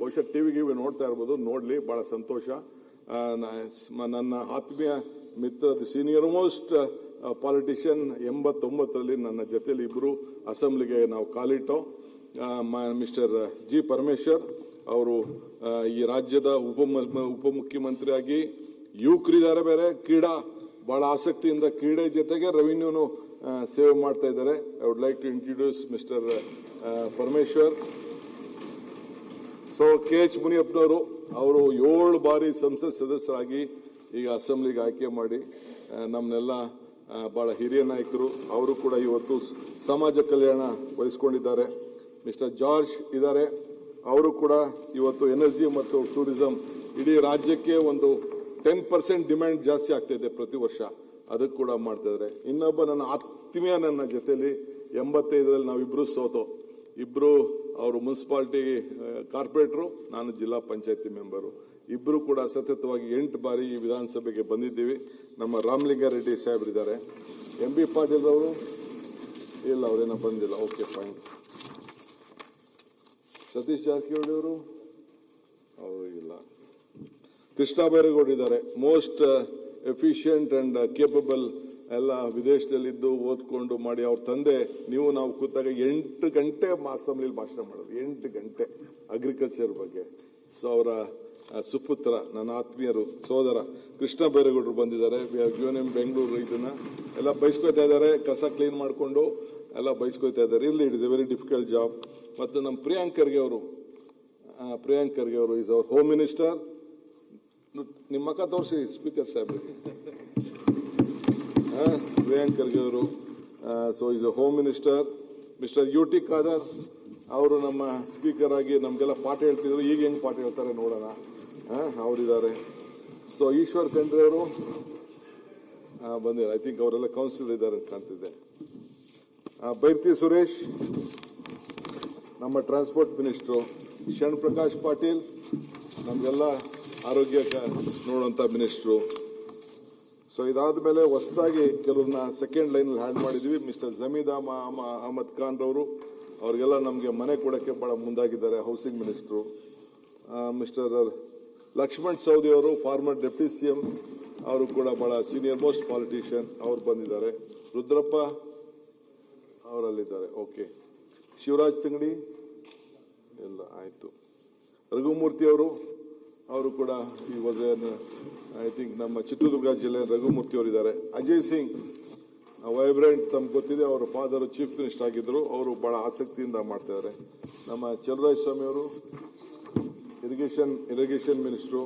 ಬಹುಶಃ ಟಿವಿಗೆ ನೋಡ್ತಾ ಇರ್ಬೋದು, ನೋಡ್ಲಿ, ಬಹಳ ಸಂತೋಷ. ನನ್ನ ಆತ್ಮೀಯ ಮಿತ್ರ, ದಿ ಸೀನಿಯರ್ ಮೋಸ್ಟ್ ಪಾಲಿಟಿಷಿಯನ್, 89ರಲ್ಲಿ ನನ್ನ ಜೊತೆಲಿ ಇಬ್ರು ಅಸೆಂಬ್ಲಿಗೆ ನಾವು ಕಾಲಿಟ್ಟೋ. ಮಿಸ್ಟರ್ ಜಿ ಪರಮೇಶ್ವರ್ ಅವರು ಈ ರಾಜ್ಯದ ಉಪಮುಖ್ಯಮಂತ್ರಿಯಾಗಿ ಯುವಕರಿದ್ದಾರೆ, ಬೇರೆ ಕ್ರೀಡಾ ಬಹಳ ಆಸಕ್ತಿಯಿಂದ ಕ್ರೀಡೆ ಜೊತೆಗೆ ರೆವಿನ್ಯೂನು ಸೇವೆ ಮಾಡ್ತಾ ಇದ್ದಾರೆ. I would like to introduce mister Parameshwar. So KH ಮುನಿಯಪ್ಪನವರು, ಅವರು 7 ಬಾರಿ ಸಂಸತ್ ಸದಸ್ಯರಾಗಿ ಈಗ ಅಸೆಂಬ್ಲಿಗೆ ಆಯ್ಕೆ ಮಾಡಿ ನಮ್ಮನ್ನೆಲ್ಲ ಬಹಳ ಹಿರಿಯ ನಾಯಕರು. ಅವರು ಕೂಡ ಇವತ್ತು ಸಮಾಜ ಕಲ್ಯಾಣ ವಹಿಸಿಕೊಂಡಿದ್ದಾರೆ. ಮಿಸ್ಟರ್ ಜಾರ್ಜ್ ಇದ್ದಾರೆ, ಅವರು ಕೂಡ ಇವತ್ತು ಎನರ್ಜಿ ಮತ್ತು ಟೂರಿಸಂ, ಇಡೀ ರಾಜ್ಯಕ್ಕೆ ಒಂದು 10% ಡಿಮ್ಯಾಂಡ್ ಜಾಸ್ತಿ ಆಗ್ತಿದೆ ಪ್ರತಿ ವರ್ಷ, ಅದಕ್ಕೆ ಕೂಡ ಮಾಡ್ತಾ ಇದ್ದಾರೆ. ಇನ್ನೊಬ್ಬ ನನ್ನ ಆತ್ಮೀಯ, ನನ್ನ ಜೊತೆಲಿ 85ರಲ್ಲಿ ನಾವಿಬ್ರು ಸೋತೋ, ಇಬ್ರು ಅವರು ಮುನ್ಸಿಪಾಲಿಟಿ ಕಾರ್ಪೊರೇಟರು, ನಾನು ಜಿಲ್ಲಾ ಪಂಚಾಯತಿ ಮೆಂಬರು. ಇಬ್ರು ಕೂಡ ಸತತವಾಗಿ 8 ಬಾರಿ ಈ ವಿಧಾನಸಭೆಗೆ ಬಂದಿದ್ದೀವಿ. ನಮ್ಮ ರಾಮಲಿಂಗಾರೆಡ್ಡಿ ಸಾಹೇಬ್ರಿದ್ದಾರೆ. MB ಪಾಟೀಲ್ ಅವರು ಇಲ್ಲ, ಅವರೇನೋ ಬಂದಿಲ್ಲ. Okay, fine. ಸತೀಶ್ ಜಾರಕಿಹೊಳಿ ಅವರು ಇಲ್ಲ. ಕೃಷ್ಣ ಬೈರೇಗೌಡ ಇದ್ದಾರೆ. ಮೋಸ್ಟ್ ಎಫಿಷಿಯಂಟ್ ಅಂಡ್ ಕೇಪಬಲ್, ಎಲ್ಲ ವಿದೇಶದಲ್ಲಿದ್ದು ಓದ್ಕೊಂಡು ಮಾಡಿ. ಅವ್ರ ತಂದೆ, ನಾವು ಕೂತಾಗ 8 ಗಂಟೆ ಅಸೆಂಬ್ಲಿಲಿ ಭಾಷಣ ಮಾಡೋದು, 8 ಗಂಟೆ ಅಗ್ರಿಕಲ್ಚರ್ ಬಗ್ಗೆ. ಸೊ ಅವರ ಸುಪುತ್ರ, ನನ್ನ ಆತ್ಮೀಯರು, ಸೋದರ ಕೃಷ್ಣ ಬೈರೇಗೌಡರು ಬಂದಿದ್ದಾರೆ. UNM ಬೆಂಗಳೂರು ಇದನ್ನ ಎಲ್ಲ ಬಯಸ್ಕೊತಾ ಇದ್ದಾರೆ, ಕಸ ಕ್ಲೀನ್ ಮಾಡಿಕೊಂಡು ಎಲ್ಲ ಬಯಸ್ಕೊತಾ ಇದ್ದಾರೆ. ಇಲ್ಲಿ it is A very difficult job. ಮತ್ತು ನಮ್ಮ ಪ್ರಿಯಾಂಕ್ ಖರ್ಗೆ ಅವರು ಈಸ್ ಅವರ್ ಹೋಮ್ ಮಿನಿಸ್ಟರ್. ನಿಮ್ಮ ಮಕ್ಕ ತೋರಿಸಿ ಸ್ಪೀಕರ್ ಸಾಹೇಬ್ರಿಗೆ. ಪ್ರಿಯಾಂಕ್ ಖರ್ಗೆ ಅವರು, so is a home minister. Mister UT Khader ಅವರು ನಮ್ಮ ಸ್ಪೀಕರ್ ಆಗಿ ನಮಗೆಲ್ಲ ಪಾಠ ಹೇಳ್ತಿದ್ರು. ಈಗ ಹೆಂಗ್ ಪಾಠ ಹೇಳ್ತಾರೆ ನೋಡೋಣ, ಅವರಿದ್ದಾರೆ. ಸೊ ಈಶ್ವರ್ ಖಂಡ್ರೆ ಅವರು ಬಂದಿದ್ದಾರೆ. ಐ ಥಿಂಕ್ ಅವರೆಲ್ಲ ಕೌನ್ಸಿಲ್ ಇದ್ದಾರೆ ಅಂತ ಕಾಣ್ತಿದ್ದೆ. ಬೈರ್ತಿ ಸುರೇಶ್ ನಮ್ಮ ಟ್ರಾನ್ಸ್ಪೋರ್ಟ್ ಮಿನಿಸ್ಟ್ರು. ಶರಣ್ ಪ್ರಕಾಶ್ ಪಾಟೀಲ್ ನಮಗೆಲ್ಲ ಆರೋಗ್ಯ ನೋಡುವಂತ ಮಿನಿಸ್ಟ್ರು. ಸೊ ಇದಾದ ಮೇಲೆ ಹೊಸದಾಗಿ ಕೆಲವ್ರನ್ನ ಸೆಕೆಂಡ್ ಲೈನ್ ಹ್ಯಾಂಡ್ ಮಾಡಿದ್ವಿ. ಮಿಸ್ಟರ್ ಜಮೀದ್ ಅಹಮದ್ ಖಾನ್ ರವರು, ಅವ್ರಿಗೆಲ್ಲ ನಮಗೆ ಮನೆ ಕೊಡಕ್ಕೆ ಬಹಳ ಮುಂದಾಗಿದ್ದಾರೆ, housing minister. Mister Laxman Savadi ಅವರು, ಫಾರ್ಮರ್ ಡೆಪ್ಟಿ CM, ಅವರು ಕೂಡ ಬಹಳ ಸೀನಿಯರ್ ಮೋಸ್ಟ್ ಪಾಲಿಟಿಷಿಯನ್, ಅವ್ರು ಬಂದಿದ್ದಾರೆ. ರುದ್ರಪ್ಪ ಅವರಲ್ಲಿದ್ದಾರೆ. ಓಕೆ. ಶಿವರಾಜ್ ತಂಗಡಿ ಇಲ್ಲ, ಆಯ್ತು. ರಘುಮೂರ್ತಿ ಅವರು ಕೂಡ ಈ ವಾಸ್ ಐ ಥಿಂಕ್ ನಮ್ಮ ಚಿತ್ರದುರ್ಗ ಜಿಲ್ಲೆ ರಘುಮೂರ್ತಿ ಅವರಿದ್ದಾರೆ. ಅಜಯ್ ಸಿಂಗ್ ವೈಬ್ರೆಂಟ್, ತಮ್ಗೆ ಗೊತ್ತಿದೆ, ಅವರ ಫಾದರ್ ಚೀಫ್ ಮಿನಿಸ್ಟರ್ ಆಗಿದ್ರು, ಅವರು ಬಹಳ ಆಸಕ್ತಿಯಿಂದ ಮಾಡ್ತಾ ಇದ್ದಾರೆ. ನಮ್ಮ ಚಲುರಾಜ್ ಸ್ವಾಮಿ ಅವರು ಇರಿಗೇಷನ್ ಮಿನಿಸ್ಟ್ರು,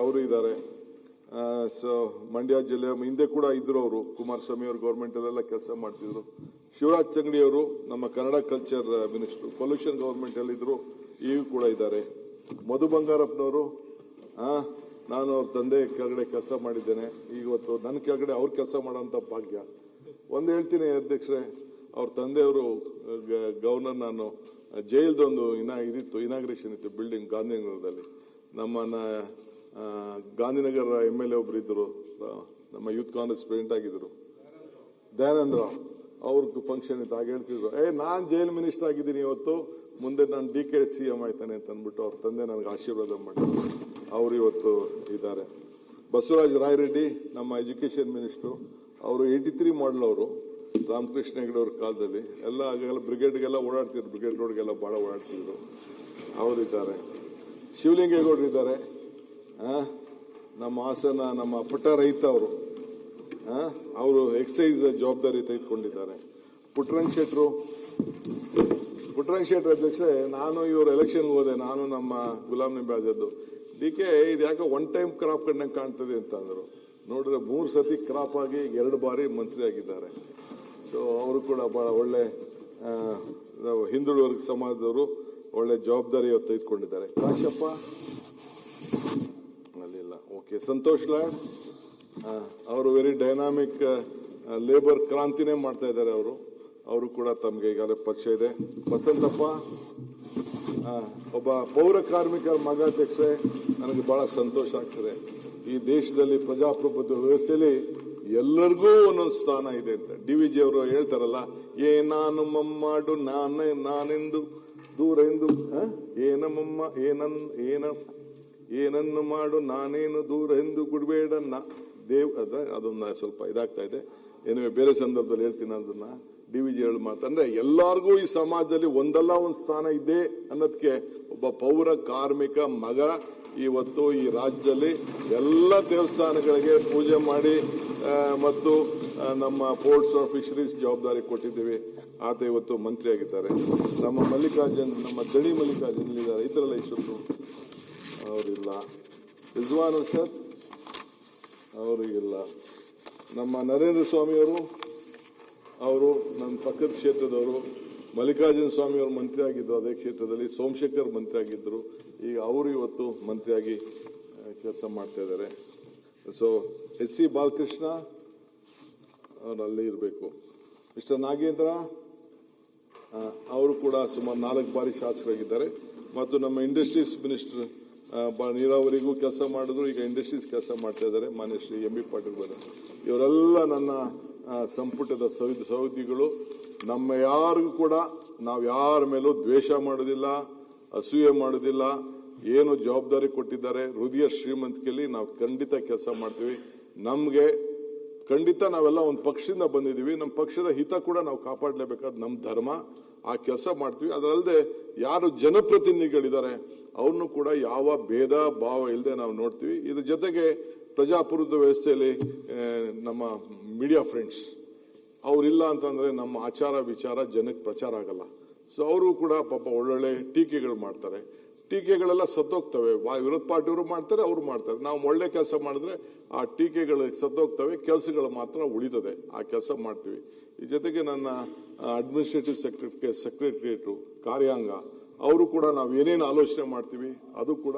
ಅವರು ಇದ್ದಾರೆ. ಸೊ ಮಂಡ್ಯ ಜಿಲ್ಲೆ ಹಿಂದೆ ಕೂಡ ಇದ್ರು ಅವರು, ಕುಮಾರಸ್ವಾಮಿ ಅವರು ಗೌರ್ಮೆಂಟ್ ಅಲ್ಲೆಲ್ಲ ಕೆಲಸ ಮಾಡ್ತಿದ್ರು. ಶಿವರಾಜ್ ತಂಗಡಿ ಅವರು ನಮ್ಮ Kannada culture minister, pollution government ಅಲ್ಲಿ ಇದ್ರು, ಈಗ ಕೂಡ ಇದ್ದಾರೆ. ಮಧು ಬಂಗಾರಪ್ಪನವರು, ನಾನು ಅವ್ರ ತಂದೆ ಕೆಳಗಡೆ ಕೆಲಸ ಮಾಡಿದ್ದೇನೆ, ಇವತ್ತು ನನ್ನ ಕೆಳಗಡೆ ಅವ್ರು ಕೆಲಸ ಮಾಡೋಂಥ ಭಾಗ್ಯ. ಒಂದು ಹೇಳ್ತೀನಿ ಅಧ್ಯಕ್ಷರೇ, ಅವ್ರ ತಂದೆಯವರು ಗವರ್ನರ್, ನಾನು ಜೈಲ್ದೊಂದು ಇನಾಗ್ರೇಷನ್ ಇತ್ತು ಬಿಲ್ಡಿಂಗ್ ಗಾಂಧಿನಗರದಲ್ಲಿ. ನಮ್ಮನ್ನ ಗಾಂಧಿನಗರ MLA ಒಬ್ರು ಇದ್ರು, ನಮ್ಮ ಯೂತ್ ಕಾಂಗ್ರೆಸ್ ಪ್ರೆಸಿಡೆಂಟ್ ಆಗಿದ್ರು, ದಯಾನಂದ ರಾವ್. ಅವ್ರಿಗೆ ಫಂಕ್ಷನ್ ಇತ್ತು, ಆಗ ಹೇಳ್ತಿದ್ರು, ನಾನ್ ಜೈಲ್ ಮಿನಿಸ್ಟರ್ ಆಗಿದ್ದೀನಿ ಇವತ್ತು, ಮುಂದೆ ನಾನು DK CM ಆಯ್ತಾನೆ ಅಂತ ಅಂದ್ಬಿಟ್ಟು ಅವ್ರ ತಂದೆ ನನಗೆ ಆಶೀರ್ವಾದ ಮಾಡಿದ್ರು. ಅವರು ಇವತ್ತು ಇದ್ದಾರೆ. ಬಸವರಾಜ ರಾಯರೆಡ್ಡಿ ನಮ್ಮ ಎಜುಕೇಶನ್ ಮಿನಿಸ್ಟ್ರು, ಅವರು 83 ಮಾಡಲ್, ಅವರು ರಾಮಕೃಷ್ಣ ಹೆಗಡೆ ಅವ್ರ ಕಾಲದಲ್ಲಿ ಎಲ್ಲ ಬ್ರಿಗೇಡ್ಗೆಲ್ಲ ಓಡಾಡ್ತಿದ್ರು, ಬ್ರಿಗೇಡ್ ರೋಡ್ಗೆಲ್ಲ ಬಹಳ ಓಡಾಡ್ತಿದ್ರು, ಅವರಿದ್ದಾರೆ. ಶಿವಲಿಂಗೇಗೌಡರು ಇದ್ದಾರೆ. ನಮ್ಮ ಹಾಸನ ನಮ್ಮ ಪುಟ್ಟ ರೈತ ಅವರು ಎಕ್ಸೈಸ್ ಜವಾಬ್ದಾರಿ ತೆಗೆದುಕೊಂಡಿದ್ದಾರೆ. ಪುಟ್ಟರಂಗ ಶೆಟ್ರು ಅಧ್ಯಕ್ಷರೇ, ನಾನು ಇವರು ಎಲೆಕ್ಷನ್ ಹೋದೆ, ನಾನು ನಮ್ಮ ಗುಲಾಂ ನಬಿ ಆಜಾದ್. DK ಇದು ಯಾಕೆ ಒನ್ ಟೈಮ್ ಕ್ರಾಪ್ ಕಂಡಂಗೆ ಕಾಣ್ತದೆ ಅಂತ ಅಂದರು. ನೋಡಿದ್ರೆ 3 ಸತಿ ಕ್ರಾಪ್ ಆಗಿ 2 ಬಾರಿ ಮಂತ್ರಿ ಆಗಿದ್ದಾರೆ. ಸೊ ಅವರು ಕೂಡ ಬಹಳ ಒಳ್ಳೆ ಹಿಂದುಳಿದ ವರ್ಗ ಸಮಾಜದವರು, ಒಳ್ಳೆ ಜವಾಬ್ದಾರಿ ತೆಗೆದುಕೊಂಡಿದ್ದಾರೆ. ಕಾಶಪ್ಪ ಅಲ್ಲಿಲ್ಲ. ಓಕೆ. ಸಂತೋಷ್ ಲಾಡ್ ಅವರು ವೆರಿ ಡೈನಾಮಿಕ್ ಲೇಬರ್ ಕ್ರಾಂತಿನೇ ಮಾಡ್ತಾ ಇದ್ದಾರೆ. ಅವರು ಕೂಡ ತಮಗೆ ಈಗಾಗಲೇ ಪರಿಚಯ ಇದೆ. ವಸಂತಪ್ಪ ಒಬ್ಬ ಪೌರ ಕಾರ್ಮಿಕರ ಮಗ ಅಧ್ಯಕ್ಷರೇ, ನನಗೆ ಬಹಳ ಸಂತೋಷ ಆಗ್ತದೆ. ಈ ದೇಶದಲ್ಲಿ ಪ್ರಜಾಪ್ರಭುತ್ವ ವ್ಯವಸ್ಥೆಯಲ್ಲಿ ಎಲ್ಲರಿಗೂ ಒಂದೊಂದು ಸ್ಥಾನ ಇದೆ ಅಂತ DVG ಅವರು ಹೇಳ್ತಾರಲ್ಲ, ನಾನು ಮಮ್ಮಾಡು ನಾನೆಂದು ದೂರ ಎಂದು ಏನಮ್ಮಮ್ಮ ಏನನ್ನು ಮಾಡು ನಾನೇನು ದೂರ ಎಂದು ಗುಡ್ಬೇಡನ್ನ ಅದನ್ನ ಸ್ವಲ್ಪ ಇದಾಗ್ತಾ ಇದೆ. ಏನೇ ಬೇರೆ ಸಂದರ್ಭದಲ್ಲಿ ಹೇಳ್ತೀನಿ ಅದನ್ನ. DVG ಹೇಳಿ ಮಾತಂದ್ರೆ ಎಲ್ಲಾರ್ಗೂ ಈ ಸಮಾಜದಲ್ಲಿ ಒಂದಲ್ಲ ಒಂದು ಸ್ಥಾನ ಇದೆ ಅನ್ನೋದಕ್ಕೆ ಒಬ್ಬ ಪೌರ ಕಾರ್ಮಿಕ ಮಗ ಇವತ್ತು ಈ ರಾಜ್ಯದಲ್ಲಿ ಎಲ್ಲ ದೇವಸ್ಥಾನಗಳಿಗೆ ಪೂಜೆ ಮಾಡಿ ಮತ್ತು ನಮ್ಮ ಪೋರ್ಟ್ಸ್ ಆಫ್ ಫಿಶರೀಸ್ ಜವಾಬ್ದಾರಿ ಕೊಟ್ಟಿದ್ದೀವಿ. ಆತ ಇವತ್ತು ಮಂತ್ರಿ ಆಗಿದ್ದಾರೆ. ನಮ್ಮ ಮಲ್ಲಿಕಾರ್ಜುನ್, ನಮ್ಮ ದಣಿ ಮಲ್ಲಿಕಾರ್ಜುನ್ ಇದ್ದಾರೆ. ಈ ತರ ಎಲ್ಲ ಇಷ್ಟೊತ್ತು ಅವರಿಲ್ಲ. ರಿಜ್ವಾನ್ ಅರ್ಷದ್ ಅವರಿಗಿಲ್ಲ. ನಮ್ಮ ನರೇಂದ್ರ ಸ್ವಾಮಿಯವರು, ಅವರು ನನ್ನ ಪಕ್ಕದ ಕ್ಷೇತ್ರದವರು. ಮಲ್ಲಿಕಾರ್ಜುನ ಸ್ವಾಮಿಯವರು ಮಂತ್ರಿ ಆಗಿದ್ದರು ಅದೇ ಕ್ಷೇತ್ರದಲ್ಲಿ. ಸೋಮಶೇಖರ್ ಮಂತ್ರಿ ಆಗಿದ್ದರು. ಈಗ ಅವರು ಇವತ್ತು ಮಂತ್ರಿಯಾಗಿ ಕೆಲಸ ಮಾಡ್ತಾ ಇದ್ದಾರೆ. ಸೊ HC ಬಾಲಕೃಷ್ಣ ಅವರು ಅಲ್ಲಿ ಇರಬೇಕು. ಮಿಸ್ಟರ್ ನಾಗೇಂದ್ರ ಅವರು ಕೂಡ ಸುಮಾರು 4 ಬಾರಿ ಶಾಸಕರಾಗಿದ್ದಾರೆ. ಮತ್ತು ನಮ್ಮ ಇಂಡಸ್ಟ್ರೀಸ್ ಮಿನಿಸ್ಟರ್ ನೀರಾವರಿಗೂ ಕೆಲಸ ಮಾಡಿದ್ರು, ಈಗ ಇಂಡಸ್ಟ್ರೀಸ್ ಕೆಲಸ ಮಾಡ್ತಾ ಇದ್ದಾರೆ. ಮಾನ್ಯ ಶ್ರೀ MB ಪಾಟೀಲ್ ಅವರು, ಇವರೆಲ್ಲ ನನ್ನ ಸಂಪುಟದ ಸಹೋದ್ಯೋಗಿಗಳು. ನಮ್ಮ ಯಾರಿಗೂ ಕೂಡ ನಾವು ಯಾರ ಮೇಲೂ ದ್ವೇಷ ಮಾಡೋದಿಲ್ಲ, ಅಸೂಯೆ ಮಾಡೋದಿಲ್ಲ. ಏನು ಜವಾಬ್ದಾರಿ ಕೊಟ್ಟಿದ್ದಾರೆ ಹೃದಯ ಶ್ರೀಮಂತಿಕೆಯಲ್ಲಿ ನಾವು ಖಂಡಿತ ಕೆಲಸ ಮಾಡ್ತೀವಿ. ನಮ್ಗೆ ಖಂಡಿತ ನಾವೆಲ್ಲ ಒಂದು ಪಕ್ಷದಿಂದ ಬಂದಿದ್ದೀವಿ. ನಮ್ಮ ಪಕ್ಷದ ಹಿತ ಕೂಡ ನಾವು ಕಾಪಾಡಲೇಬೇಕಾದ ನಮ್ಮ ಧರ್ಮ. ಆ ಕೆಲಸ ಮಾಡ್ತೀವಿ. ಅದರಲ್ಲದೆ ಯಾರು ಜನಪ್ರತಿನಿಧಿಗಳಿದ್ದಾರೆ ಅವ್ರನ್ನು ಕೂಡ ಯಾವ ಭೇದ ಭಾವ ಇಲ್ಲದೆ ನಾವು ನೋಡ್ತೀವಿ. ಇದ್ರ ಜೊತೆಗೆ ಪ್ರಜಾಪ್ರಭುತ್ವ ವ್ಯವಸ್ಥೆಯಲ್ಲಿ ನಮ್ಮ ಮೀಡಿಯಾ ಫ್ರೆಂಡ್ಸ್ ಅವರಿಲ್ಲ ಅಂತಂದ್ರೆ ನಮ್ಮ ಆಚಾರ ವಿಚಾರ ಜನಕ್ಕೆ ಪ್ರಚಾರ ಆಗಲ್ಲ. ಸೊ ಅವರು ಕೂಡ ಪಾಪ ಒಳ್ಳೊಳ್ಳೆ ಟೀಕೆಗಳು ಮಾಡ್ತಾರೆ. ಟೀಕೆಗಳೆಲ್ಲ ಸತ್ತೋಗ್ತವೆ. ವಿರೋಧ ಪಾರ್ಟಿಯವರು ಮಾಡ್ತಾರೆ, ಅವರು ಮಾಡ್ತಾರೆ. ನಾವು ಒಳ್ಳೆ ಕೆಲಸ ಮಾಡಿದ್ರೆ ಆ ಟೀಕೆಗಳು ಸತ್ತೋಗ್ತವೆ, ಕೆಲಸಗಳು ಮಾತ್ರ ಉಳಿತದೆ. ಆ ಕೆಲಸ ಮಾಡ್ತೀವಿ. ಈ ಜೊತೆಗೆ ನನ್ನ ಅಡ್ಮಿನಿಸ್ಟ್ರೇಟಿವ್ ಸೆಕ್ರೆಟರಿಯೇಟ್ ಕಾರ್ಯಾಂಗ ಅವರು ಕೂಡ ನಾವು ಏನೇನು ಆಲೋಚನೆ ಮಾಡ್ತೀವಿ ಅದು ಕೂಡ